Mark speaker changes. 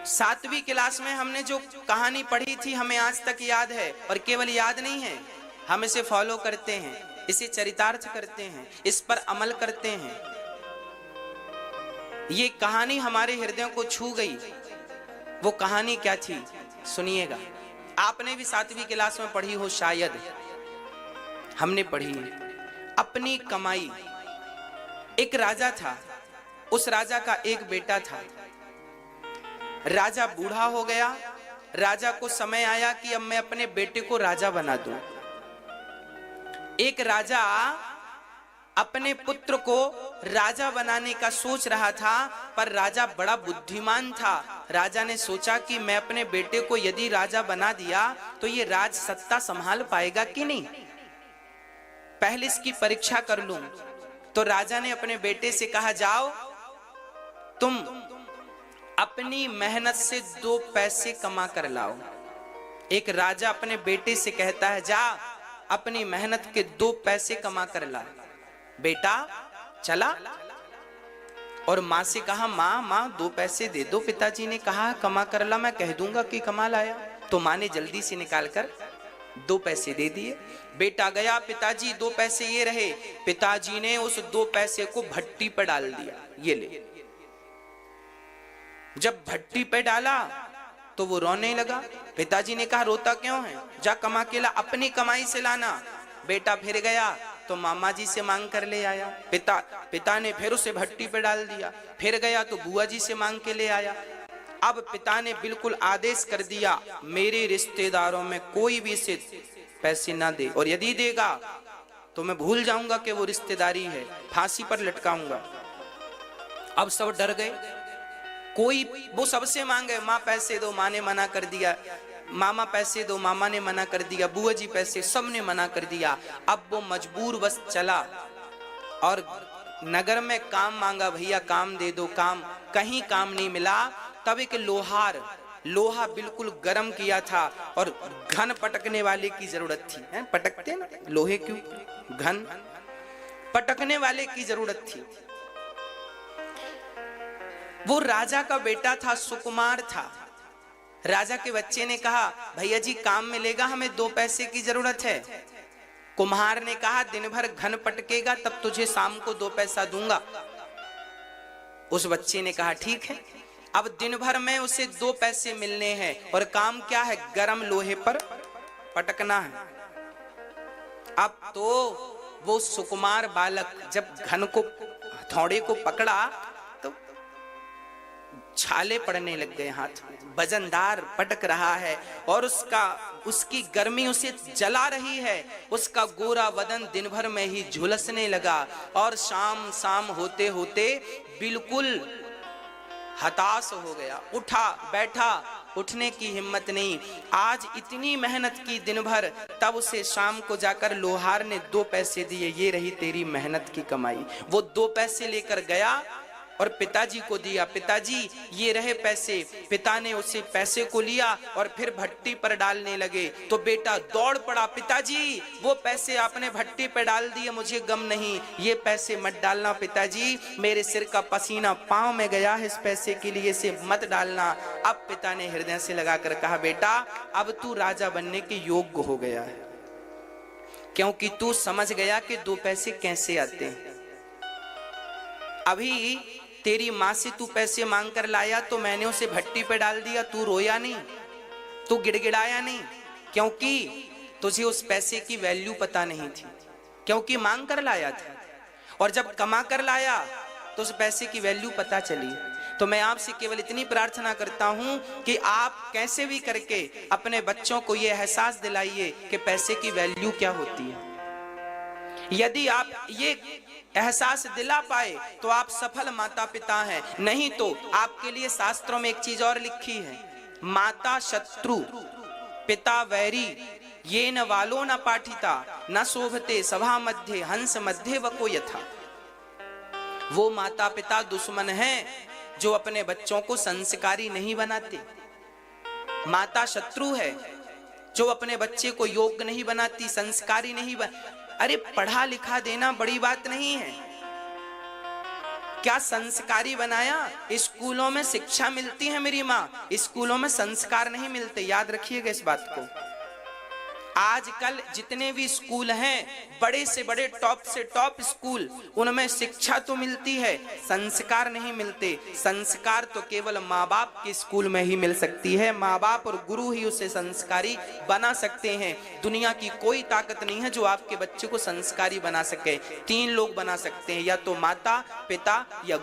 Speaker 1: 7वीं class में हमने जो कहानी पढ़ी थी हमें आज तक याद है, और केवल याद नहीं है, हम इसे फॉलो करते हैं, इसे चरितार्थ करते हैं, इस पर अमल करते हैं। ये कहानी हमारे हृदयों को छू गई। वो कहानी क्या थी सुनिएगा। आपने भी 7वीं क्लास में पढ़ी हो शायद, हमने पढ़ी। अपनी कमाई। एक राजा था, उस राजा का एक बेटा था। राजा बूढ़ा हो गया। राजा को समय आया कि अब मैं अपने बेटे को राजा बना दूं। एक राजा अपने पुत्र को राजा बनाने का सोच रहा था, पर राजा बड़ा बुद्धिमान था। राजा ने सोचा कि मैं अपने बेटे को यदि राजा बना दिया तो ये राज सत्ता संभाल पाएगा कि नहीं, पहले इसकी परीक्षा कर लूं। तो राजा ने अपने बेटे से कहा, जाओ तुम अपनी मेहनत से 2 पैसे कमा कर लाओ। एक राजा अपने बेटे से कहता है, जा अपनी मेहनत के 2 पैसे कमा कर ला। बेटा चला और माँ से कहा, माँ 2 पैसे दे दो। पिताजी ने कहा, कमा कर ला, मैं कह दूंगा कि कमा लाया। तो माँ ने जल्दी से निकाल कर 2 पैसे दे दिए। बेटा गया, पिताजी 2 पैसे ये रहे। पिताजी ने उस 2 पैसे को भट्टी पर डाल दिया, ये ले। जब भट्टी पे डाला तो वो रोने लगा। पिताजी ने कहा, रोता क्यों है, जा कमा के ला, अपनी कमाई से लाना। बेटा फिर गया तो मामा जी से मांग कर ले आया। पिता ने फिर उसे भट्टी पे डाल दिया। फिर गया तो बुआ जी से मांग के ले आया। अब पिता ने बिल्कुल आदेश कर दिया, मेरे रिश्तेदारों में कोई भी इसे पैसे ना दे, और यदि देगा तो मैं भूल जाऊंगा कि वो रिश्तेदारी है, फांसी पर लटकाऊंगा। अब सब डर गए। कोई वो सबसे मांगे, माँ पैसे दो, माँ ने मना कर दिया। मामा पैसे दो, मामा ने मना कर दिया। बुआ जी पैसे, सब ने मना कर दिया। अब वो मजबूर बस चला और नगर में काम मांगा, भैया काम दे दो, काम। कहीं काम नहीं मिला। तब एक लोहा बिल्कुल गर्म किया था और घन पटकने वाले की जरूरत थी। हैं पटकते ना लोहे, क्यों घन पटकने वाले की जरूरत थी। वो राजा का बेटा था, सुकुमार था। राजा के बच्चे ने कहा, भैया जी काम मिलेगा, हमें 2 पैसे की जरूरत है। कुम्हार ने कहा, दिन भर घन पटकेगा तब तुझे शाम को 2 पैसा दूंगा। उस बच्चे ने कहा, ठीक है। अब दिन भर में उसे 2 पैसे मिलने हैं, और काम क्या है, गरम लोहे पर पटकना है। अब तो वो सुकुमार बालक जब घन को, हथौड़े को पकड़ा तो छाले पड़ने लग गए हाथ में। वजनदार पटक रहा है और उसकी गर्मी उसे जला रही है। उसका गोरा बदन दिन भर में ही झुलसने लगा और शाम होते होते बिल्कुल हताश हो गया। उठा बैठा, उठने की हिम्मत नहीं। आज इतनी मेहनत की दिन भर, तब उसे शाम को जाकर लोहार ने 2 पैसे दिए, ये रही तेरी मेहनत की कमाई। वो 2 पैसे लेकर गया और पिताजी को दिया, पिताजी ये रहे पैसे। पिता ने उसे पैसे को लिया और फिर भट्टी पर डालने लगे। तो बेटा दौड़ पड़ा, पिताजी वो पैसे आपने भट्टी पर डाल दिए, मुझे गम नहीं, ये पैसे मत डालना पिताजी, मेरे सिर का पसीना पांव में गया है, इस पैसे के लिए इसे मत डालना। अब पिता ने हृदय से लगाकर कहा, बेटा अब तू राजा बनने के योग्य हो गया है, क्योंकि तू समझ गया कि 2 पैसे कैसे आते हैं। अभी तेरी माँ से तू पैसे मांग कर लाया तो मैंने उसे भट्टी पे डाल दिया, तू रोया नहीं, तू गिड़गिड़ाया नहीं, क्योंकि तुझे उस पैसे की वैल्यू पता नहीं थी, क्योंकि मांग कर लाया था। और जब कमा कर लाया तो उस पैसे की वैल्यू पता चली। तो मैं आपसे केवल इतनी प्रार्थना करता हूं कि आप कैसे भी करके अपने बच्चों को यह एहसास दिलाइए कि पैसे की वैल्यू क्या होती है। यदि आप ये एहसास दिला पाए तो आप सफल माता पिता हैं। नहीं तो आपके लिए शास्त्रों में एक चीज और लिखी है, माता शत्रु पिता वैरी, ये न वालो न पाठिता, न शोभते सभा मध्य हंस मध्य वको यथा। वो माता पिता दुश्मन हैं जो अपने बच्चों को संस्कारी नहीं बनाते। माता शत्रु है जो अपने बच्चे को योग्य नहीं बनाती, संस्कारी नहीं अरे पढ़ा लिखा देना बड़ी बात नहीं है। क्या संस्कारी बनाया? स्कूलों में शिक्षा मिलती है मेरी माँ, स्कूलों में संस्कार नहीं मिलते। याद रखिएगा इस बात को। आजकल जितने भी स्कूल हैं, बड़े से बड़े टॉप से टॉप स्कूल, उनमें शिक्षा तो मिलती है, संस्कार नहीं मिलते। संस्कार तो केवल माँ बाप के स्कूल में ही मिल सकती है। माँ बाप और गुरु ही उसे संस्कारी बना सकते हैं। दुनिया की कोई ताकत नहीं है जो आपके बच्चे को संस्कारी बना सके। 3 लोग बना सकते हैं, या तो माता, पिता या